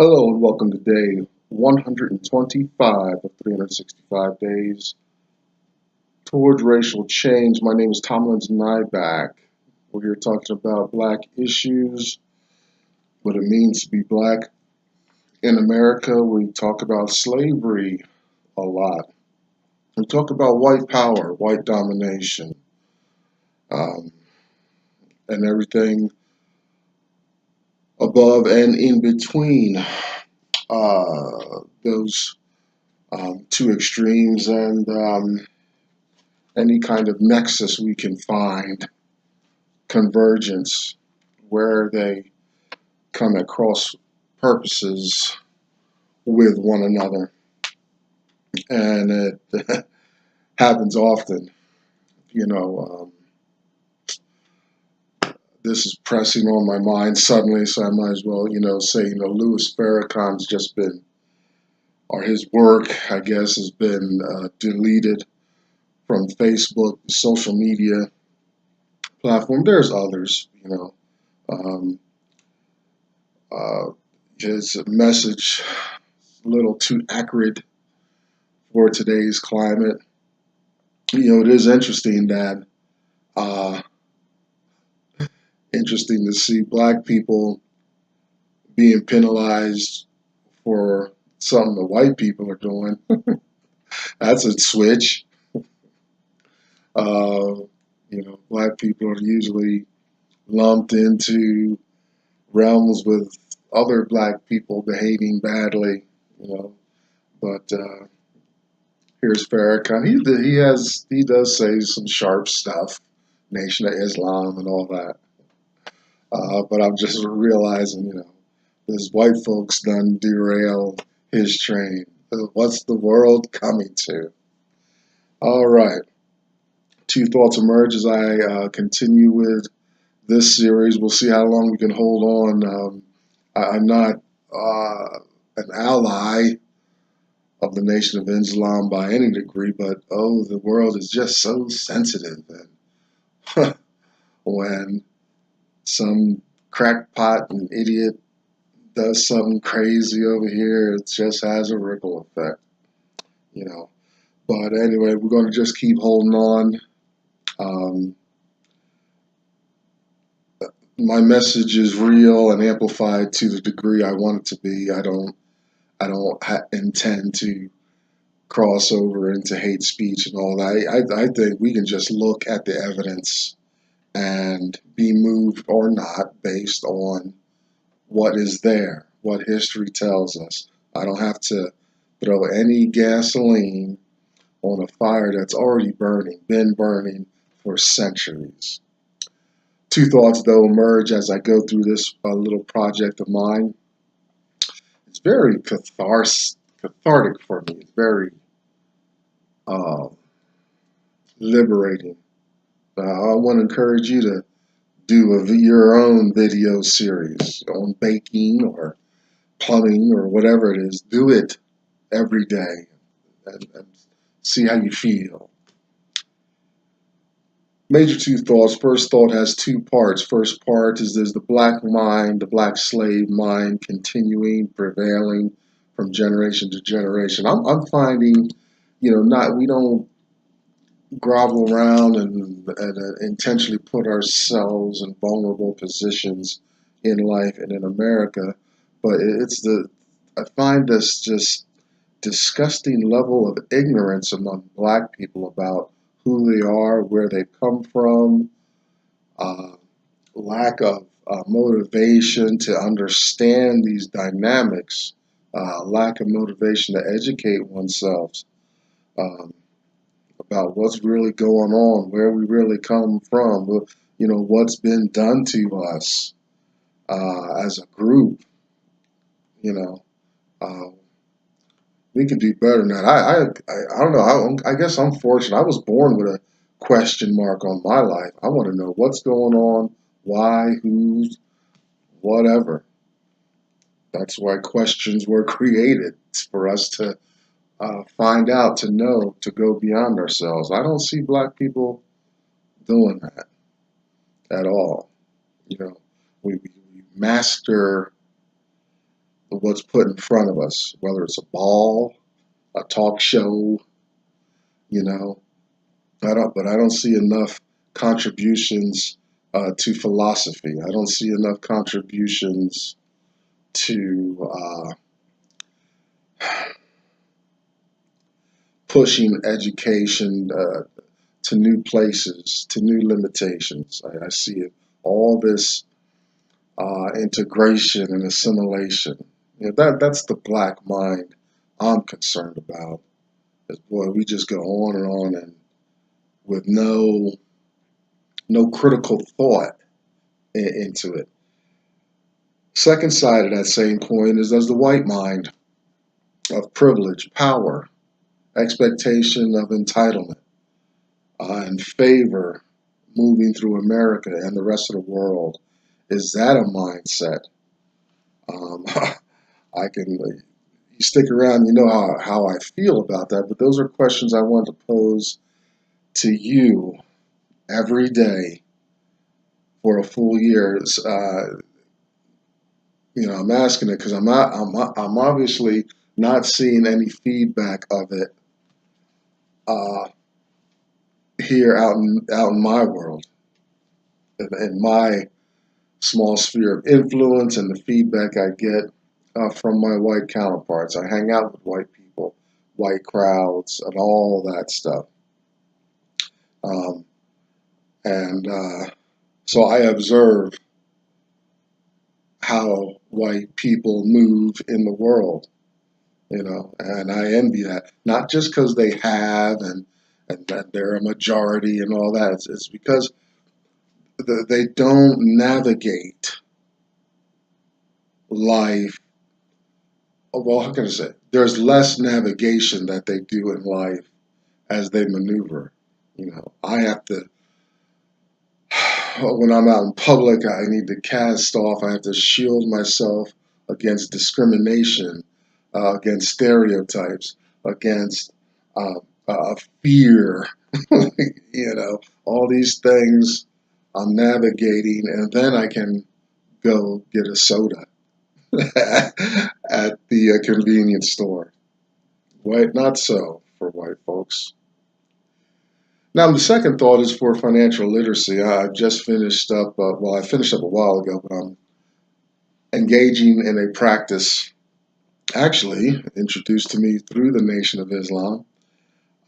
Hello and welcome to day 125 of 365 days towards racial change. My name is Tomlins Nyback. We're here talking about black issues, what it means to be black in America. We talk about slavery a lot. We talk about white power, white domination, um, and everything above and in between those two extremes and any kind of nexus we can find, convergence, where they come at cross purposes with one another. And it happens often. You know, this is pressing on my mind suddenly, so I might as well, say, Louis Farrakhan's just been, or his work, I guess, has been deleted from Facebook, social media platform. There's others, Um, uh, his message a little too accurate for today's climate. It is uh, interesting to see black people being penalized for something the white people are doing. That's a switch. Uh, Black people are usually lumped into realms with other black people behaving badly. You know, but here's Farrakhan. He does say some sharp stuff, Nation of Islam and all that. But I'm just realizing, this white folks done derailed his train. What's the world coming to? All right. Two thoughts emerge as I continue with this series. We'll see how long we can hold on. I'm not an ally of the Nation of Islam by any degree, but the world is just so sensitive. And when some crackpot and idiot does something crazy over here, it just has a ripple effect, you know. But anyway, we're going to just keep holding on. Um, my message is real and amplified to the degree I want it to be. I don't intend to cross over into hate speech and all that. I think we can just look at the evidence and be moved or not based on what is there, what history tells us. I don't have to throw any gasoline on a fire that's already burning, been burning for centuries. Two thoughts, though, emerge as I go through this little project of mine. It's very cathartic for me. It's very uh, liberating. I want to encourage you to do your own video series on baking or plumbing or whatever it is. Do it every day and see how you feel. Major two thoughts. First thought has two parts. First part is there's the black mind, the black slave mind continuing, prevailing from generation to generation. I'm finding, not we don't grovel around and intentionally put ourselves in vulnerable positions in life and in America, but I find this just disgusting level of ignorance among black people about who they are, where they come from, uh, lack of motivation to understand these dynamics, lack of motivation to educate oneself um, about what's really going on, where we really come from, what's been done to us as a group. You know, uh, we can do better than that. I don't know. I guess I'm fortunate. I was born with a question mark on my life. I want to know what's going on, why, who's, whatever. That's why questions were created. It's for us to find out, to know, to go beyond ourselves. I don't see black people doing that at all. You know, we master what's put in front of us, whether it's a ball, a talk show, you know. But I don't see enough contributions to philosophy. I don't see enough contributions to pushing education to new places, to new limitations. I see it all this integration and assimilation. That's the black mind I'm concerned about. Is, boy, we just go on and with no critical thought into it. Second side of that same coin is there's the white mind of privilege, power, expectation of entitlement, and favor moving through America and the rest of the world. Is that a mindset? Um, I can, you stick around, you know how I feel about that, but those are questions I want to pose to you every day for a full year. I'm asking it because I'm obviously not seeing any feedback of it here out in my world, in my small sphere of influence, and the feedback I get from my white counterparts. I hang out with white people, white crowds, and all that stuff. And so I observe how white people move in the world, and I envy that. Not just because they have and that they're a majority and all that. It's because they don't navigate life. Well, how can I say? There's less navigation that they do in life as they maneuver. I have to, when I'm out in public, I need to cast off, I have to shield myself against discrimination, against stereotypes, against fear, all these things I'm navigating, and then I can go get a soda at the convenience store. White, not so for white folks. Now, the second thought is for financial literacy. I've just finished up, I finished up a while ago, but I'm engaging in a practice actually introduced to me through the Nation of Islam.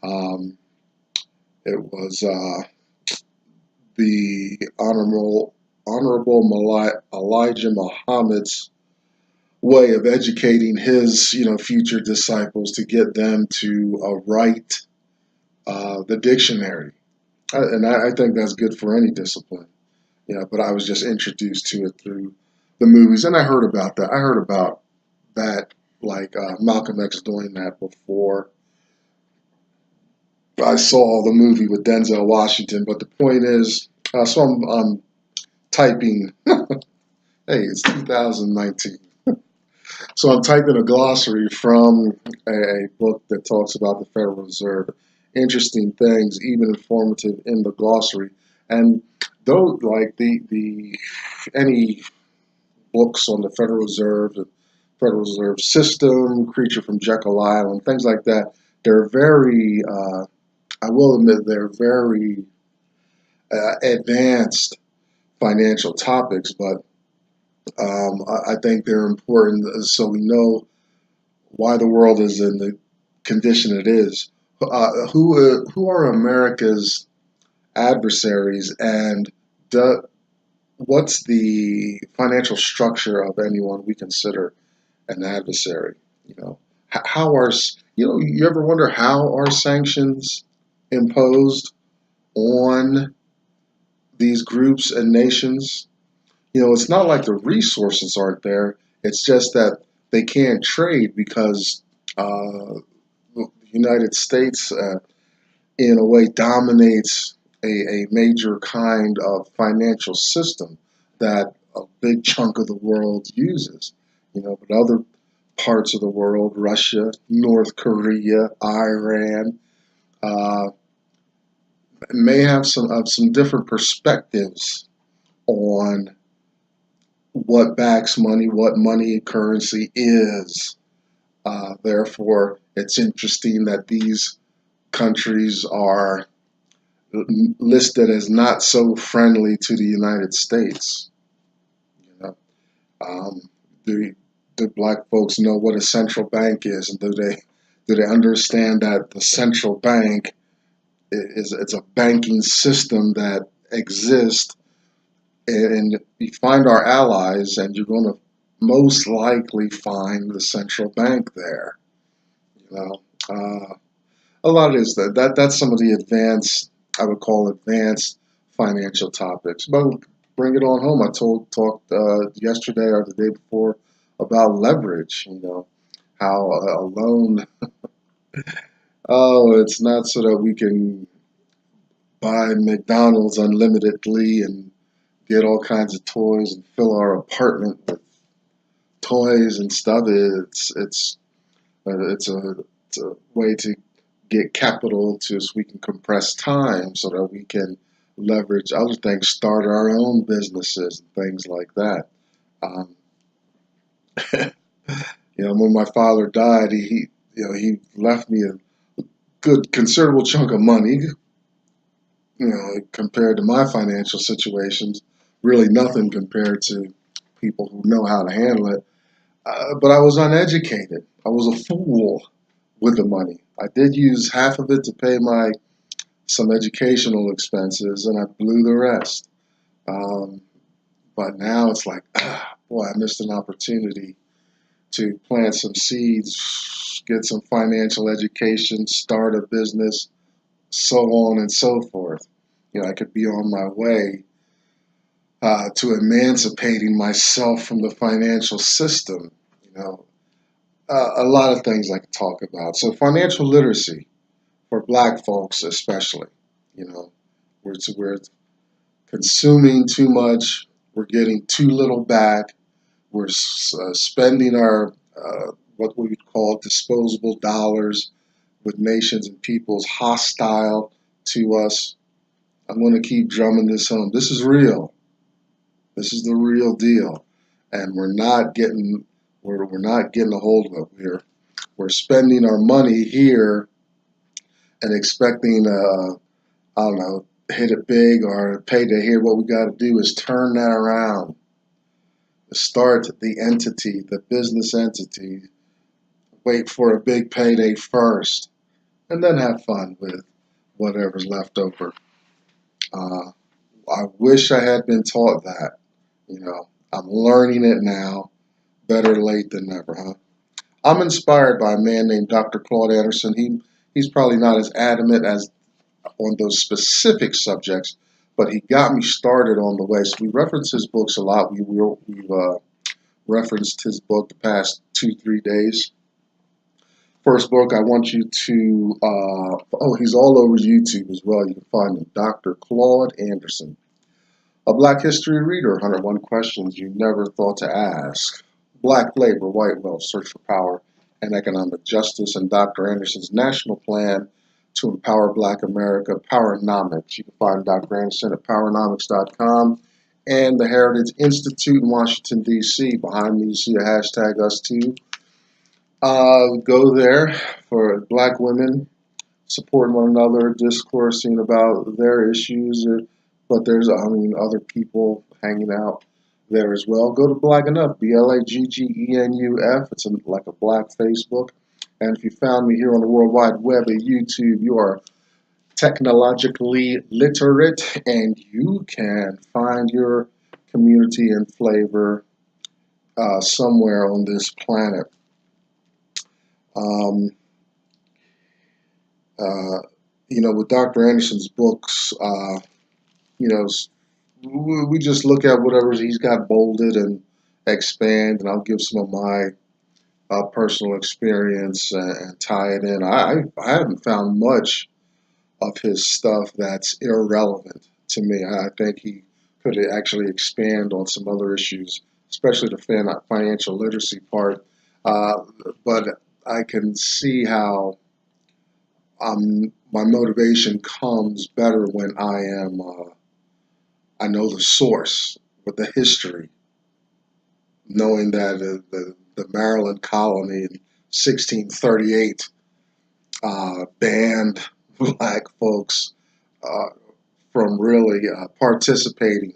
Um, it was the Honorable Elijah Muhammad's way of educating his, future disciples to get them to write the dictionary. And I think that's good for any discipline. But I was just introduced to it through the movies, and I heard about that. I heard about that, like Malcolm X doing that before I saw the movie with Denzel Washington. But the point is, so I'm typing. Hey, it's 2019. So I'm typing a glossary from a book that talks about the Federal Reserve. Interesting things, even informative in the glossary. And though, like the any books on the Federal Reserve, the Federal Reserve System, Creature from Jekyll Island, things like that, they're very, I will admit, they're very advanced financial topics, but I think they're important so we know why the world is in the condition it is. Who are America's adversaries, and what's the financial structure of anyone we consider an adversary? How are you ever wonder how are sanctions imposed on these groups and nations? It's not like the resources aren't there. It's just that they can't trade because the United States, in a way, dominates a major kind of financial system that a big chunk of the world uses. But other parts of the world, Russia, North Korea, Iran, may have some different perspectives on what backs money, what money currency is. Therefore, it's interesting that these countries are listed as not so friendly to the United States. You know, um, do do black folks know what a central bank is, and do they understand that the central bank is it's a banking system that exists, and you find our allies, and you're going to most likely find the central bank there. You know, a lot is that's some of the advanced, I would call advanced financial topics. But bring it on home. I talked yesterday or the day before about leverage. You know, how a loan. Oh, it's not so that we can buy McDonald's unlimitedly and get all kinds of toys and fill our apartment with toys and stuff. It's a way to get capital to so we can compress time so that we can leverage other things, start our own businesses and things like that. Um, when my father died, he left me a good considerable chunk of money. Compared to my financial situations, really nothing compared to people who know how to handle it. But I was uneducated. I was a fool with the money. I did use half of it to pay my some educational expenses, and I blew the rest. Um, but now it's like, boy, I missed an opportunity to plant some seeds, get some financial education, start a business, so on and so forth. I could be on my way to emancipating myself from the financial system. You know, a lot of things I could talk about. So financial literacy for Black folks, especially. You know, we're consuming too much. We're getting too little back. We're spending our what we would call disposable dollars with nations and peoples hostile to us. I'm going to keep drumming this home. This is real. This is the real deal, and we're not getting a hold of it. We're spending our money here and expecting I don't know, hit it big or payday here. What we got to do is turn that around. Start the entity, the business entity. Wait for a big payday first, and then have fun with whatever's left over. Uh, I wish I had been taught that. I'm learning it now. Better late than never, huh? I'm inspired by a man named Dr. Claude Anderson. He's probably not as adamant as on those specific subjects, but he got me started on the way. So we reference his books a lot. We've referenced his book the past 2-3 days. First book, I want you to, he's all over YouTube as well. You can find him, Dr. Claude Anderson. A Black History Reader, 101 Questions You Never Thought to Ask. Black Labor, White Wealth, Search for Power and Economic Justice, and Dr. Anderson's National Plan to Empower Black America, Powernomics. You can find Dr. Anderson at powernomics.com and the Heritage Institute in Washington, D.C. Behind me, you see the hashtag #US2. Go there for Black women supporting one another, discoursing about their issues. But there's, other people hanging out there as well. Go to Black Enough, BLAGGENUF. It's like a Black Facebook. And if you found me here on the World Wide Web at YouTube, you are technologically literate, and you can find your community and flavor somewhere on this planet. Um, with Dr. Anderson's books, we just look at whatever he's got bolded and expand, and I'll give some of my personal experience and tie it in. I haven't found much of his stuff that's irrelevant to me. I think he could actually expand on some other issues, especially the financial literacy part. Uh, but I can see how my motivation comes better when I know the source with the history. knowing that the Maryland colony in 1638 banned black folks uh, from really participating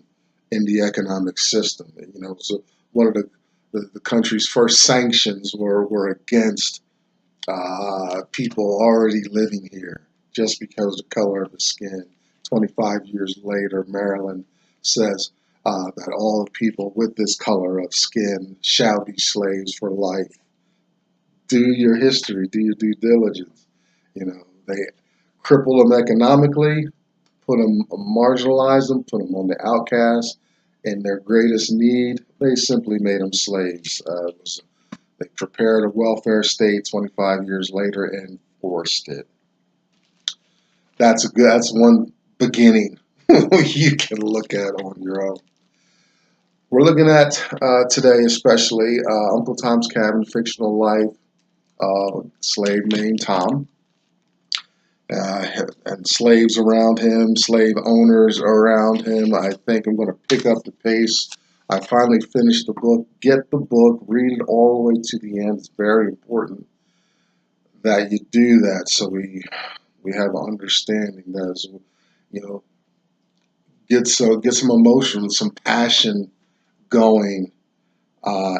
in the economic system. You know, so one of the country's first sanctions were against people already living here just because of the color of the skin. 25 years later, Maryland says that all people with this color of skin shall be slaves for life. Do your history, do your due diligence. You know, they cripple them economically, put them, marginalize them, put them on the outcast. In their greatest need, they simply made them slaves. They prepared a welfare state 25 years later and forced it. That's one beginning you can look at on your own. We're looking at today, especially Uncle Tom's Cabin, fictional life, slave named Tom, and slaves around him, slave owners around him. I think I'm going to pick up the pace. I finally finished the book. Get the book, read it all the way to the end. It's very important that you do that, so we have an understanding that is, you know, get some emotion, some passion going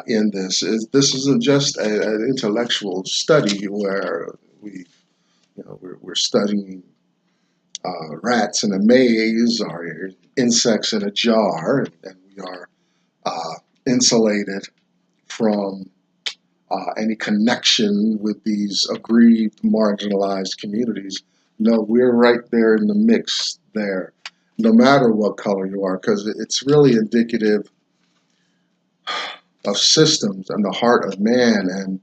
in this. This isn't just an intellectual study where we're studying rats in a maze or insects in a jar, and we are insulated from any connection with these aggrieved, marginalized communities. No, we're right there in the mix there, no matter what color you are, because it's really indicative of systems and the heart of man, and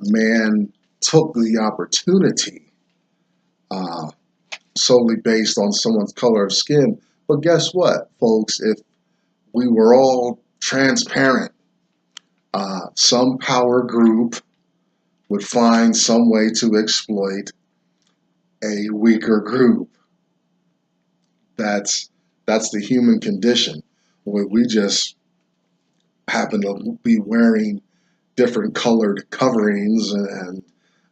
man took the opportunity solely based on someone's color of skin. But guess what, folks? If we were all transparent, some power group would find some way to exploit a weaker group. That's the human condition. We just happen to be wearing different colored coverings, and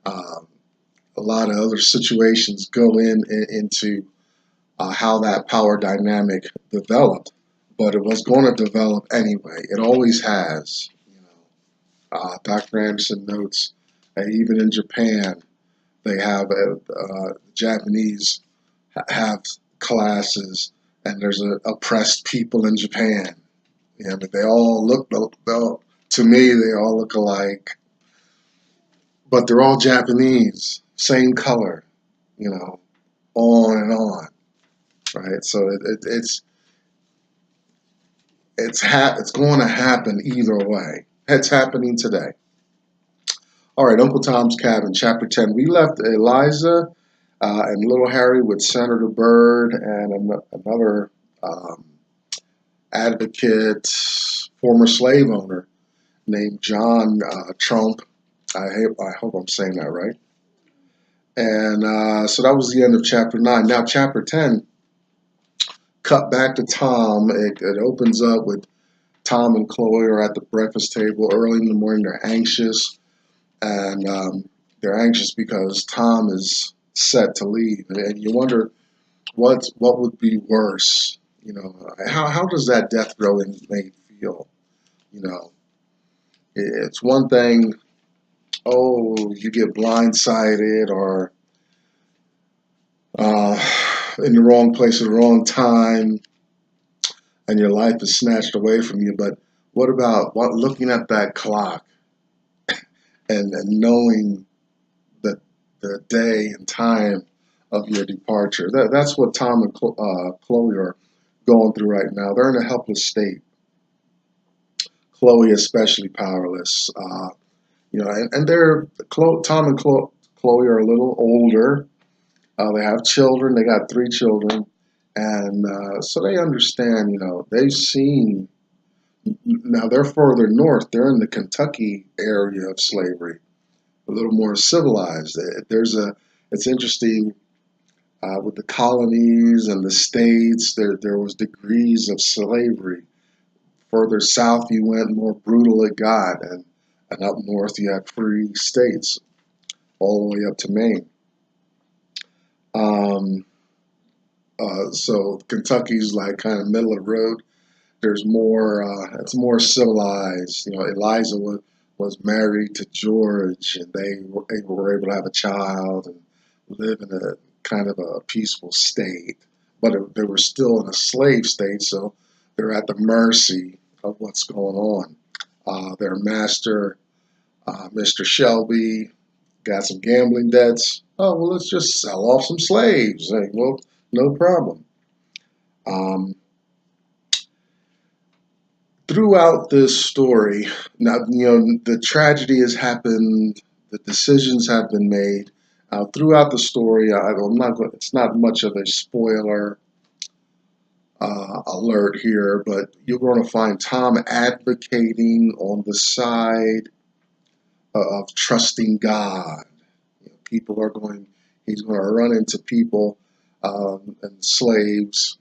a lot of other situations go into how that power dynamic developed. But it was going to develop anyway. It always has. Dr. Anderson notes, even in Japan, they have Japanese have classes, and there's oppressed people in Japan. Yeah, but they all look, to me, they all look alike, but they're all Japanese, same color, on and on, right? So it's going to happen either way. It's happening today. All right, Uncle Tom's Cabin, Chapter 10. We left Eliza and little Harry with Senator Byrd and another advocate, former slave owner named John Trompe. I hope I'm saying that right. And so that was the end of Chapter 9. Now, Chapter 10, cut back to Tom. It opens up with Tom and Chloe are at the breakfast table early in the morning. They're anxious. And they're anxious because Tom is set to leave, and you wonder what would be worse. How does that death row inmate feel? It's one thing. Oh, you get blindsided or in the wrong place at the wrong time, and your life is snatched away from you. But what about looking at that clock and knowing the day and time of your departure? That's what Tom and Chloe are going through right now. They're in a helpless state. Chloe especially powerless. And Tom and Chloe are a little older. They have children. They got 3 children, and so they understand. They've seen. Now they're further north. They're in the Kentucky area of slavery, a little more civilized. It's interesting with the colonies and the states. There was degrees of slavery further south you went, the more brutal it got, and up north you had free states, all the way up to Maine. So Kentucky's like kind of middle of the road. There's more, it's more civilized. You know, Eliza was married to George, and they were able to have a child and live in a kind of a peaceful state. But they were still in a slave state, so they're at the mercy of what's going on. Their master, Mr. Shelby, got some gambling debts. Oh, well, let's just sell off some slaves. Hey, well, no problem. Um, Throughout this story, now, the tragedy has happened, the decisions have been made. Throughout the story, I'm not going. It's not much of a spoiler alert here, but you're going to find Tom advocating on the side of trusting God. People are going. He's going to run into people and slaves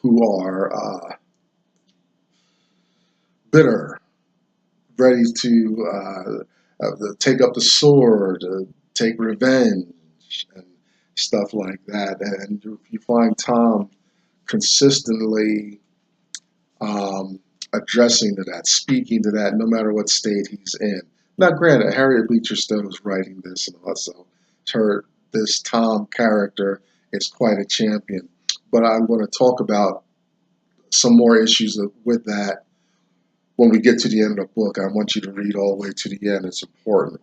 who are bitter, ready to take up the sword, take revenge, and stuff like that. And you find Tom consistently addressing to that, speaking to that, no matter what state he's in. Now, granted, Harriet Beecher Stowe is writing this, and also this Tom character is quite a champion. But I'm going to talk about some more issues with that when we get to the end of the book. I want you to read all the way to the end. It's important,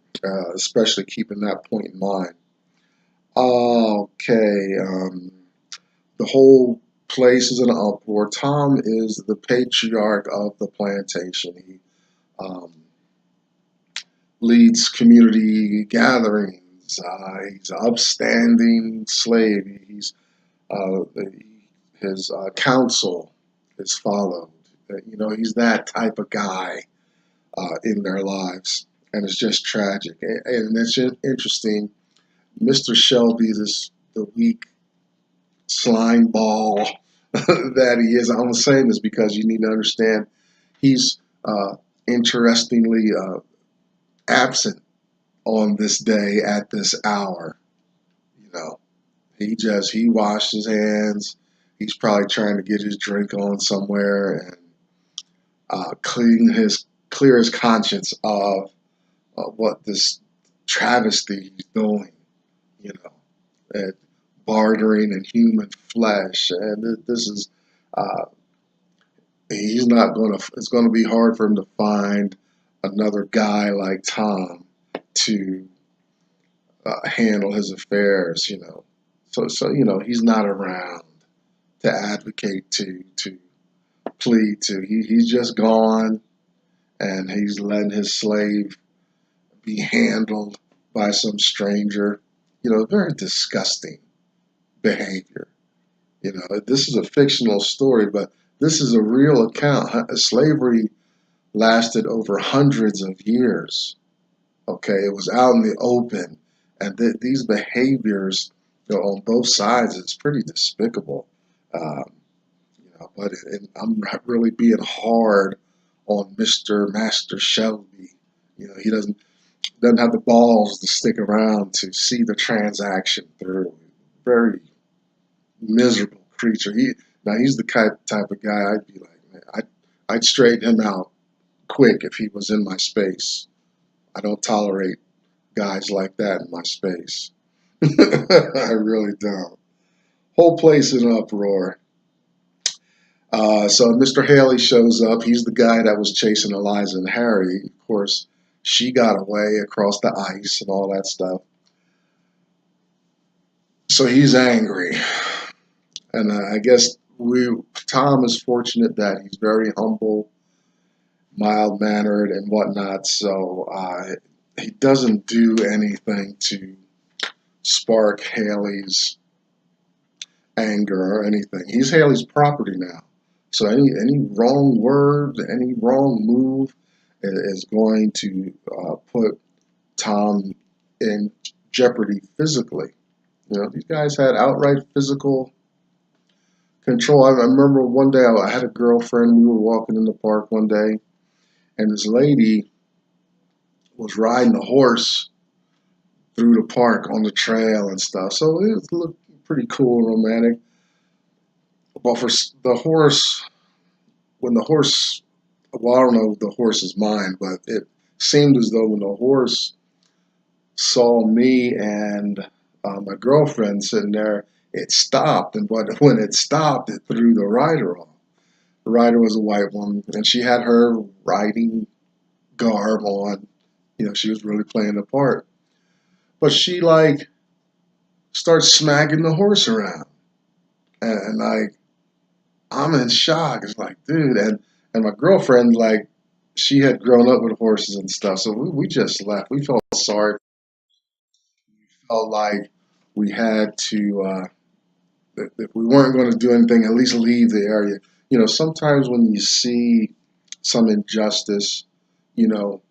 especially keeping that point in mind. Okay, the whole place is in an uproar. Tom is the patriarch of the plantation. He leads community gatherings. He's an upstanding slave. Uh, his counsel is followed. He's that type of guy in their lives, and it's just tragic. And it's interesting. Mr. Shelby, the weak slime ball that he is. I'm saying this because you need to understand he's interestingly absent on this day at this hour. You know, he washed his hands. He's probably trying to get his drink on somewhere and clear his conscience of what this travesty he's doing. You know, bartering in human flesh, and this is he's not going to. It's going to be hard for him to find another guy like Tom to handle his affairs. So he's not around to advocate to plead to. He's just gone, and he's letting his slave be handled by some stranger. Very disgusting behavior. This is a fictional story, but this is a real account. Slavery lasted over hundreds of years. Okay, it was out in the open, and these behaviors, on both sides, it's pretty despicable. But I'm not really being hard on Mr. Master Shelby. He doesn't have the balls to stick around to see the transaction through. Very miserable creature. He's the type of guy I'd be like, man, I'd straighten him out quick if he was in my space. I don't tolerate guys like that in my space. I really don't. Whole place in uproar. So Mr. Haley shows up. He's the guy that was chasing Eliza and Harry. Of course, she got away across the ice and all that stuff. So he's angry. And I guess Tom is fortunate that he's very humble, mild-mannered, and whatnot. So he doesn't do anything to spark Haley's anger or anything. He's Haley's property now. So any wrong word, any wrong move is going to put Tom in jeopardy physically. These guys had outright physical control. I remember one day I had a girlfriend. We were walking in the park one day, and this lady was riding a horse through the park on the trail and stuff. So it looked pretty cool and romantic. But for the horse, when the horse, well, I don't know the horse's mind, but it seemed as though when the horse saw me and my girlfriend sitting there, it stopped. And when it stopped, it threw the rider off. The rider was a white woman, and she had her riding garb on. You know, she was really playing the part. But she like starts smacking the horse around, and like I'm in shock. It's like, dude, and my girlfriend like she had grown up with horses and stuff, so we just left. We felt sorry. We felt like we had to. If we weren't going to do anything, at least leave the area. You know, sometimes when you see some injustice, you know,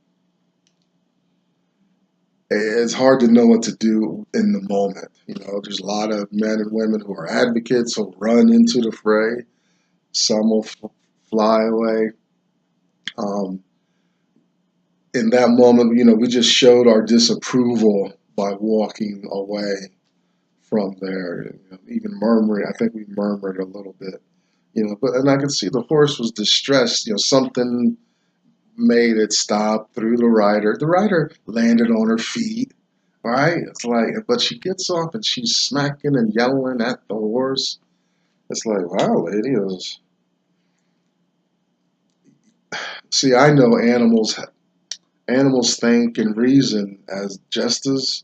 it's hard to know what to do in the moment. You know, there's a lot of men and women who are advocates who run into the fray. Some will fly away. Um, in that moment, you know, we just showed our disapproval by walking away from there, you know, even murmuring. I think we murmured a little bit, you know, but and I could see the horse was distressed. You know, something made it stop, threw the rider. The rider landed on her feet, right? It's like, but she gets off and she's smacking and yelling at the horse. It's like, wow, lady. It was, see, I know animals think and reason as just as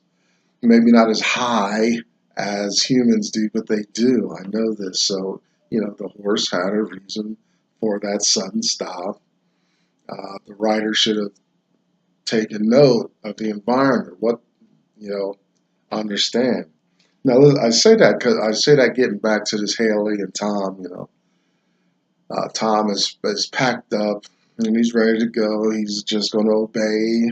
maybe not as high as humans do, but they do. I know this. So, you know, the horse had a reason for that sudden stop. The rider should have taken note of the environment. What, you know, understand. Now, I say that because I say that getting back to this Haley and Tom, you know, Tom is packed up and he's ready to go. He's just going to obey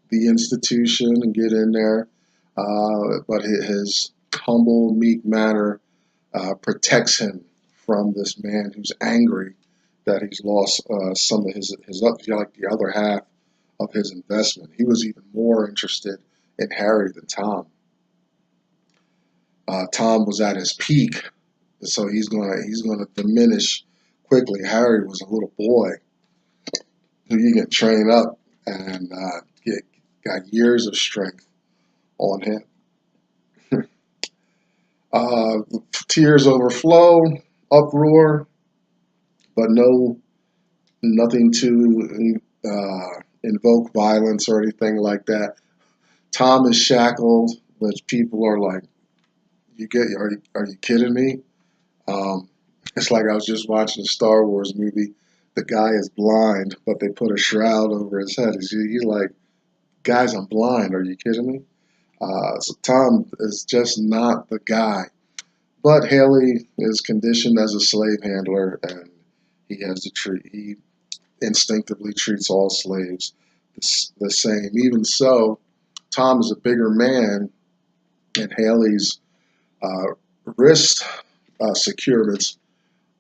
the institution and get in there. But his humble, meek manner protects him from this man who's angry that he's lost some of his like the other half of his investment. He was even more interested in Harry than Tom. Tom was at his peak, so he's gonna diminish quickly. Harry was a little boy who you can train up and got years of strength on him. Uh, Tears overflow, uproar, but nothing to invoke violence or anything like that. Tom is shackled, which people are like, are you kidding me? Um, it's like I was just watching a Star Wars movie. The guy is blind, but they put a shroud over his head. He's like, guys, I'm blind. Are you kidding me? So Tom is just not the guy. But Haley is conditioned as a slave handler, and he instinctively treats all slaves the same. Even so, Tom is a bigger man, and Haley's uh, wrist securements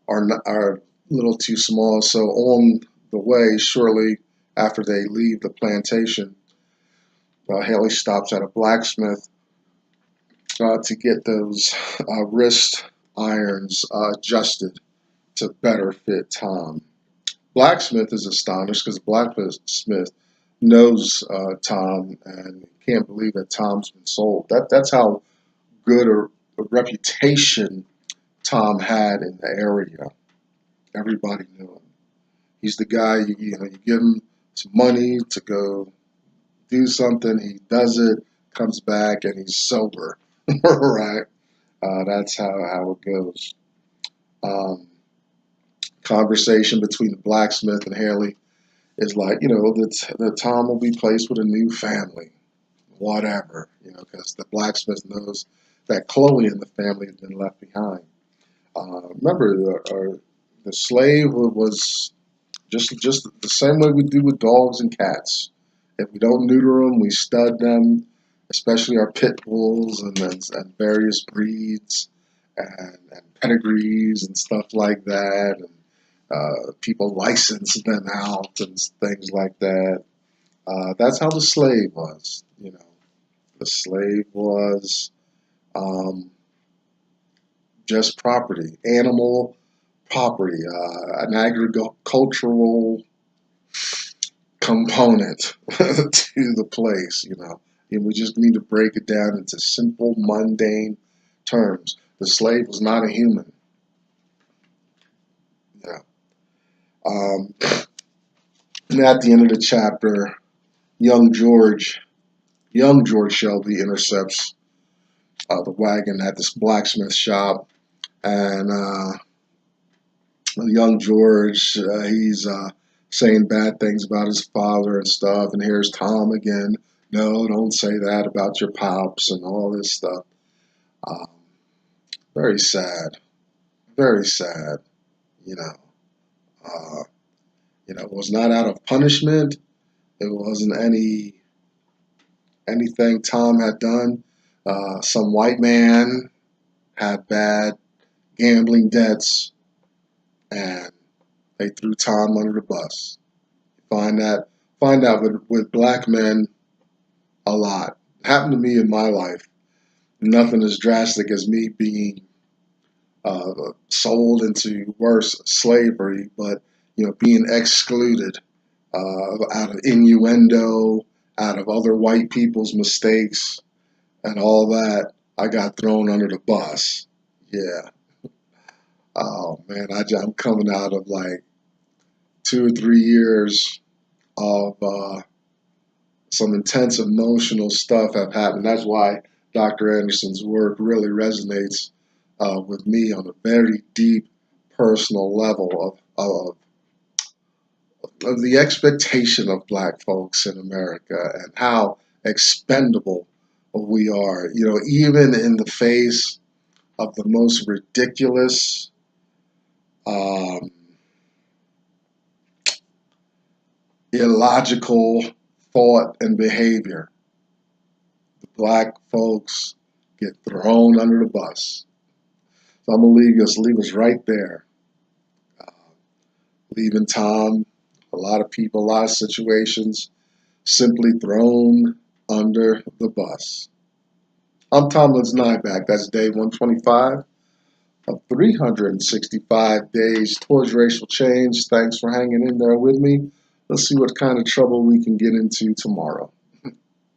are a little too small. So on the way, shortly after they leave the plantation, Haley stops at a blacksmith to get those wrist irons adjusted to better fit Tom. Blacksmith is astonished because blacksmith knows Tom and can't believe that Tom's been sold. That's how good a reputation Tom had in the area. Everybody knew him. He's the guy you give him some money to go do something. He does it, comes back, and he's sober. Right? That's how it goes. Um, Conversation between the blacksmith and Haley is like, you know, that Tom will be placed with a new family, whatever, you know, because the blacksmith knows that Chloe and the family have been left behind. Remember, the slave was just the same way we do with dogs and cats. If we don't neuter them, we stud them, especially our pit bulls and various breeds and pedigrees and stuff like that, and people license them out and things like that. That's how the slave was, you know. The slave was um, just property, animal property, an agricultural component to the place, you know. And we just need to break it down into simple, mundane terms. The slave was not a human. You know. And at the end of the chapter, young George, young George Shelby intercepts the wagon at this blacksmith shop, and young George, he's saying bad things about his father and stuff, and here's Tom again. No, don't say that about your pops and all this stuff. Um, very sad, very sad. You know, uh, it was not out of punishment. It wasn't anything Tom had done. Some white man had bad gambling debts, and they threw Tom under the bus. Find out with black men a lot. It happened to me in my life. Nothing as drastic as me being sold into worse slavery, but being excluded out of innuendo, out of other white people's mistakes, and all that. I got thrown under the bus. Yeah. Oh man, I'm coming out of like 2 or 3 years of some intense emotional stuff have happened. That's why Dr. Anderson's work really resonates with me on a very deep personal level of the expectation of black folks in America and how expendable we are. Even in the face of the most ridiculous, um, illogical thought and behavior, the black folks get thrown under the bus. So I'm gonna leave us right there. Uh, Leaving Tom, a lot of people, a lot of situations, simply thrown under the bus. I'm Tomlin's Nyback. That's day 125 of 365 days towards racial change. Thanks for hanging in there with me. Let's see what kind of trouble we can get into tomorrow.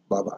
Bye-bye.